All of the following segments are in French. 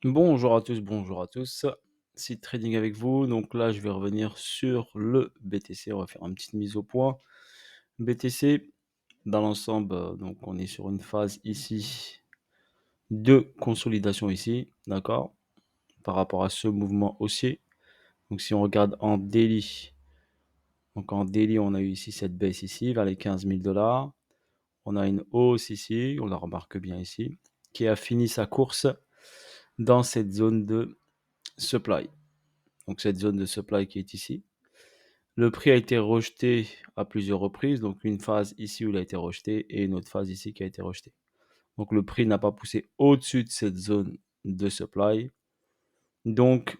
Bonjour à tous. Seed Trading avec vous. Donc là, je vais revenir sur le BTC. On va faire une petite mise au point. BTC, dans l'ensemble, donc on est sur une phase ici de consolidation ici, d'accord, par rapport à ce mouvement haussier. Donc si on regarde en daily, donc en daily, on a eu ici cette baisse ici vers les 15 000 dollars. On a une hausse ici, on la remarque bien ici, qui a fini sa course dans cette zone de supply. Donc cette zone de supply qui est ici. Le prix a été rejeté à plusieurs reprises, donc une phase ici où il a été rejeté et une autre phase ici qui a été rejetée. Donc le prix n'a pas poussé au-dessus de cette zone de supply. Donc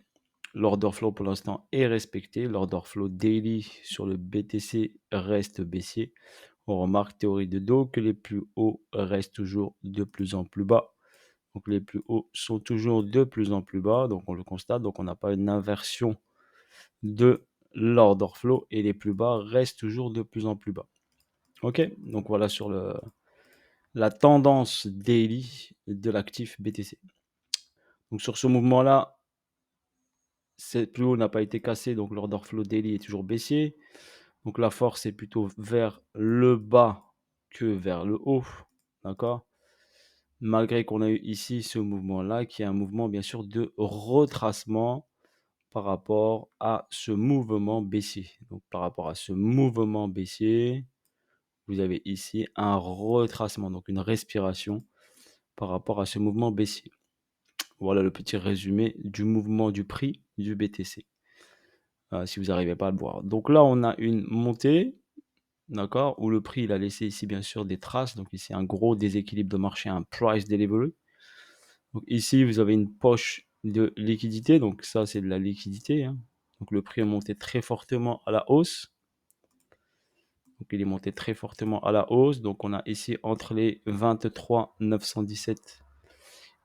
l'order flow pour l'instant est respecté. L'order flow daily sur le BTC reste baissier. On remarque théorie de dos que les plus hauts restent toujours de plus en plus bas. Donc les plus hauts sont toujours de plus en plus bas. Donc on le constate. Donc on n'a pas une inversion de l'order flow et les plus bas restent toujours de plus en plus bas. Ok, donc voilà sur la tendance daily de l'actif BTC. Donc sur ce mouvement-là, cette plus haut n'a pas été cassé, donc l'order flow daily est toujours baissier. Donc la force est plutôt vers le bas que vers le haut, d'accord. Malgré qu'on a eu ici ce mouvement-là, qui est un mouvement bien sûr de retracement par rapport à ce mouvement baissier. Donc par rapport à ce mouvement baissier, vous avez ici un retracement, donc une respiration par rapport à ce mouvement baissier. Voilà le petit résumé du mouvement du prix du BTC, si vous n'arrivez pas à le voir. Donc là, on a une montée, d'accord, où le prix il a laissé ici bien sûr des traces. Donc ici, un gros déséquilibre de marché, un price delivery. Donc ici, vous avez une poche de liquidité. Donc ça, c'est de la liquidité, hein. Donc le prix est monté très fortement à la hausse. Donc il est monté très fortement à la hausse. Donc on a ici entre les 23 917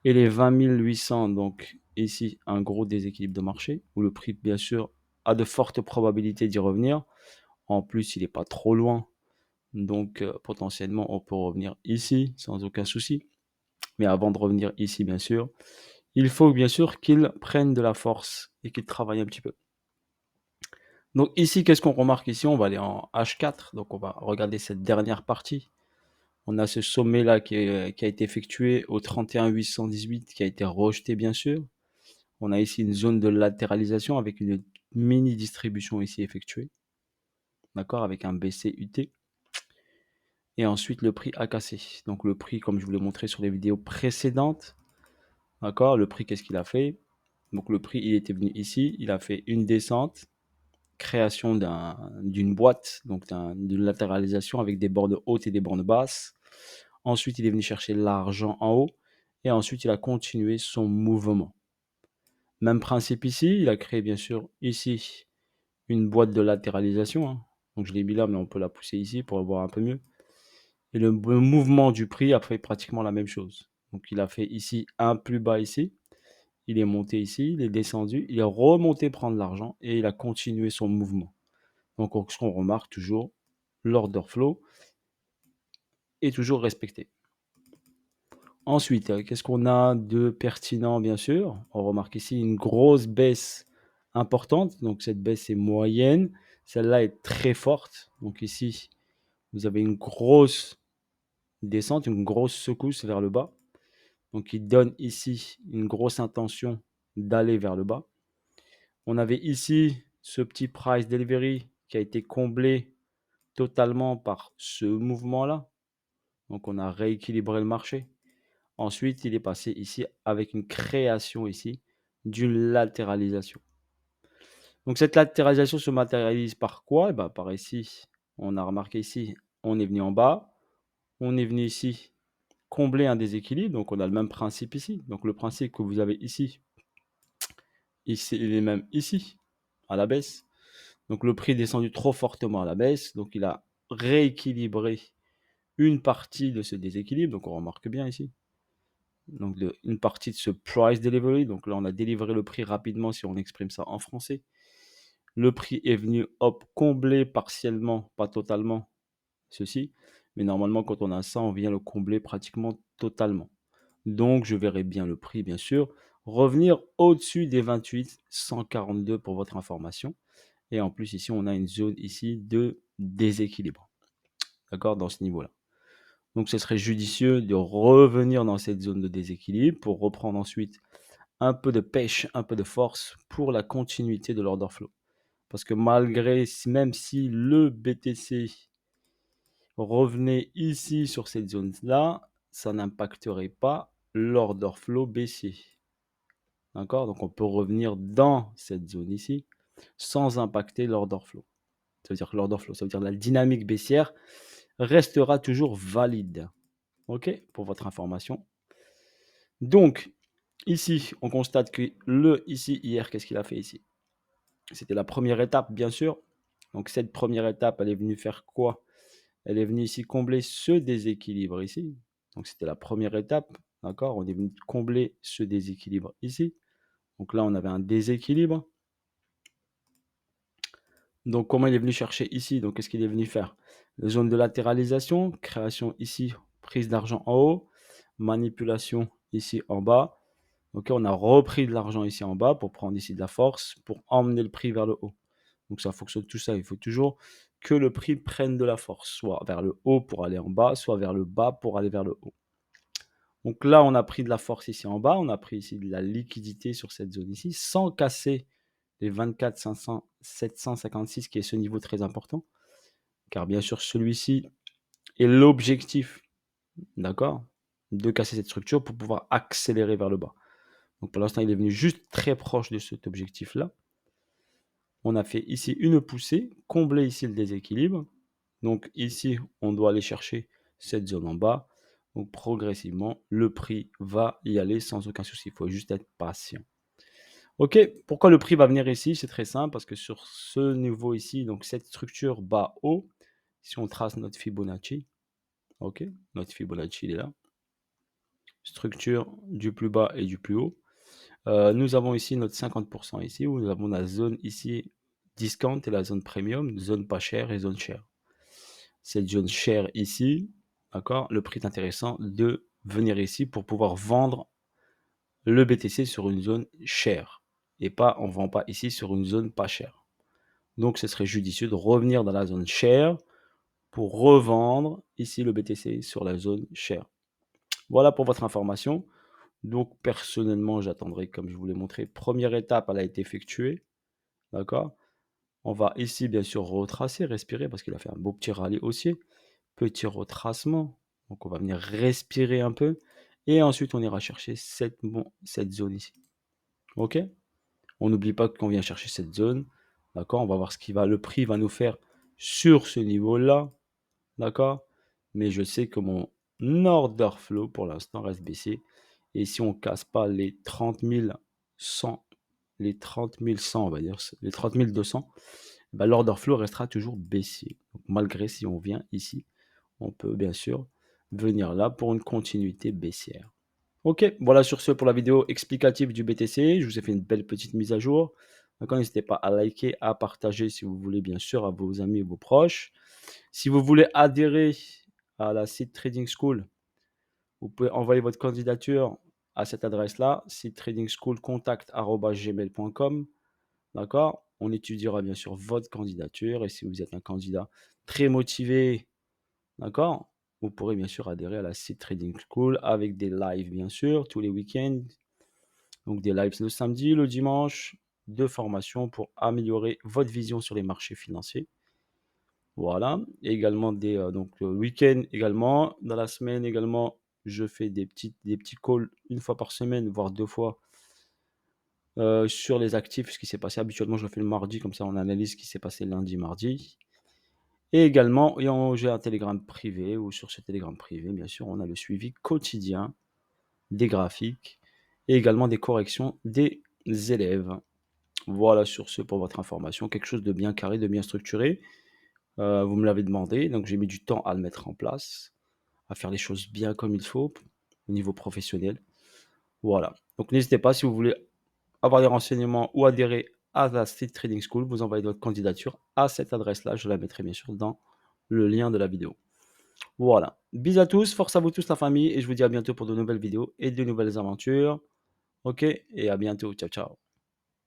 et les 20 800. Donc ici un gros déséquilibre de marché où le prix bien sûr a de fortes probabilités d'y revenir. En plus il n'est pas trop loin. Donc potentiellement on peut revenir ici sans aucun souci. Mais avant de revenir ici bien sûr, il faut bien sûr qu'il prenne de la force et qu'il travaille un petit peu. Donc ici, qu'est-ce qu'on remarque ici? On va aller en H4, donc on va regarder cette dernière partie. On a ce sommet-là qui a été effectué au 31 818, qui a été rejeté bien sûr. On a ici une zone de latéralisation avec une mini distribution ici effectuée, d'accord, avec un BCUT. Et ensuite, le prix a cassé. Donc le prix, comme je vous l'ai montré sur les vidéos précédentes, d'accord, le prix, qu'est-ce qu'il a fait? Donc le prix, il était venu ici, il a fait une descente, création d'une boîte, donc d'une latéralisation avec des bornes hautes et des bornes basses. Ensuite, il est venu chercher l'argent en haut et ensuite, il a continué son mouvement. Même principe ici, il a créé bien sûr ici une boîte de latéralisation, hein. Donc je l'ai mis là, mais on peut la pousser ici pour le voir un peu mieux. Et le mouvement du prix a fait pratiquement la même chose. Donc il a fait ici un plus bas ici, il est monté ici, il est descendu, il est remonté prendre l'argent et il a continué son mouvement. Donc ce qu'on remarque toujours, l'order flow est toujours respecté. Ensuite, qu'est-ce qu'on a de pertinent, bien sûr? On remarque ici une grosse baisse importante. Donc cette baisse est moyenne. Celle-là est très forte. Donc ici, vous avez une grosse descente, une grosse secousse vers le bas. Donc il donne ici une grosse intention d'aller vers le bas. On avait ici ce petit price delivery qui a été comblé totalement par ce mouvement-là. Donc on a rééquilibré le marché. Ensuite, il est passé ici avec une création ici d'une latéralisation. Donc cette latéralisation se matérialise par quoi? Eh ben, par ici, on a remarqué ici, on est venu en bas, on est venu ici combler un déséquilibre, donc on a le même principe ici. Donc le principe que vous avez ici, il est même ici, à la baisse. Donc le prix est descendu trop fortement à la baisse, donc il a rééquilibré une partie de ce déséquilibre, donc on remarque bien ici. Donc une partie de ce price delivery. Donc là, on a délivré le prix rapidement si on exprime ça en français. Le prix est venu hop, combler partiellement, pas totalement, ceci. Mais normalement, quand on a ça, on vient le combler pratiquement totalement. Donc, je verrai bien le prix, bien sûr, revenir au-dessus des 28,142 pour votre information. Et en plus, ici, on a une zone ici de déséquilibre. D'accord, dans ce niveau-là. Donc, ce serait judicieux de revenir dans cette zone de déséquilibre pour reprendre ensuite un peu de pêche, un peu de force pour la continuité de l'order flow. Parce que malgré, même si le BTC revenait ici sur cette zone-là, ça n'impacterait pas l'order flow baissier. D'accord? Donc, on peut revenir dans cette zone ici sans impacter l'order flow. Ça veut dire que l'order flow, ça veut dire que la dynamique baissière restera toujours valide. OK? Pour votre information. Donc, ici, on constate que ici, hier, qu'est-ce qu'il a fait ici? C'était la première étape, bien sûr. Donc, cette première étape, elle est venue faire quoi? Elle est venue ici combler ce déséquilibre ici. Donc, c'était la première étape. D'accord? On est venu combler ce déséquilibre ici. Donc là, on avait un déséquilibre. Donc, comment il est venu chercher ici? Donc, qu'est-ce qu'il est venu faire? Zone de latéralisation, création ici, prise d'argent en haut, manipulation ici en bas. OK, on a repris de l'argent ici en bas pour prendre ici de la force, pour emmener le prix vers le haut. Donc, ça fonctionne tout ça. Il faut toujours que le prix prenne de la force, soit vers le haut pour aller en bas, soit vers le bas pour aller vers le haut. Donc là, on a pris de la force ici en bas, on a pris ici de la liquidité sur cette zone ici, sans casser les 24 500, 756, qui est ce niveau très important. Car bien sûr, celui-ci est l'objectif, d'accord, de casser cette structure pour pouvoir accélérer vers le bas. Donc pour l'instant, il est venu juste très proche de cet objectif-là. On a fait ici une poussée, combler ici le déséquilibre. Donc ici, on doit aller chercher cette zone en bas. Donc progressivement, le prix va y aller sans aucun souci. Il faut juste être patient. OK, pourquoi le prix va venir ici? C'est très simple, parce que sur ce niveau ici, donc cette structure bas-haut, si on trace notre Fibonacci, OK, notre Fibonacci, il est là. Structure du plus bas et du plus haut. Nous avons ici notre 50% ici, où nous avons la zone ici discount et la zone premium, zone pas chère et zone chère. Cette zone chère ici, d'accord, le prix est intéressant de venir ici pour pouvoir vendre le BTC sur une zone chère et pas, on ne vend pas ici sur une zone pas chère. Donc, ce serait judicieux de revenir dans la zone chère pour revendre ici le BTC sur la zone chère. Voilà pour votre information. Donc, personnellement, j'attendrai, comme je vous l'ai montré, première étape, elle a été effectuée. D'accord? On va ici, bien sûr, retracer, respirer, parce qu'il a fait un beau petit rallye haussier. Petit retracement. Donc, on va venir respirer un peu. Et ensuite, on ira chercher cette zone ici. OK? On n'oublie pas qu'on vient chercher cette zone. D'accord? On va voir ce qui va, le prix va nous faire sur ce niveau-là. D'accord? Mais je sais que mon order flow, pour l'instant, reste baissier. Et si on ne casse pas les 30 100, les 30 100, on va dire, les 30 200, bah, l'order flow restera toujours baissier. Donc, malgré si on vient ici, on peut bien sûr venir là pour une continuité baissière. OK, voilà sur ce pour la vidéo explicative du BTC. Je vous ai fait une belle petite mise à jour. D'accord, n'hésitez pas à liker, à partager si vous voulez, bien sûr, à vos amis et vos proches. Si vous voulez adhérer à la Seed Trading School, vous pouvez envoyer votre candidature à cette adresse-là, seedtradingschoolcontact@gmail.com. D'accord? On étudiera bien sûr votre candidature et si vous êtes un candidat très motivé, d'accord, vous pourrez bien sûr adhérer à la Seed Trading School avec des lives bien sûr tous les week-ends. Donc des lives le samedi, le dimanche, de formation pour améliorer votre vision sur les marchés financiers. Voilà, et également donc le week-end également. Dans la semaine également, je fais des petits calls une fois par semaine, voire 2 fois, sur les actifs, ce qui s'est passé. Habituellement, je le fais le mardi, comme ça on analyse ce qui s'est passé lundi, mardi. Et également, j'ai un Telegram privé, où sur ce Telegram privé, bien sûr, on a le suivi quotidien des graphiques et également des corrections des élèves. Voilà sur ce pour votre information, quelque chose de bien carré, de bien structuré. Vous me l'avez demandé, donc j'ai mis du temps à le mettre en place, à faire les choses bien comme il faut, au niveau professionnel. Voilà, donc n'hésitez pas si vous voulez avoir des renseignements ou adhérer à la Seed Trading School, vous envoyez votre candidature à cette adresse-là, je la mettrai bien sûr dans le lien de la vidéo. Voilà, bisous à tous, force à vous tous la famille et je vous dis à bientôt pour de nouvelles vidéos et de nouvelles aventures. OK et à bientôt. Ciao, ciao.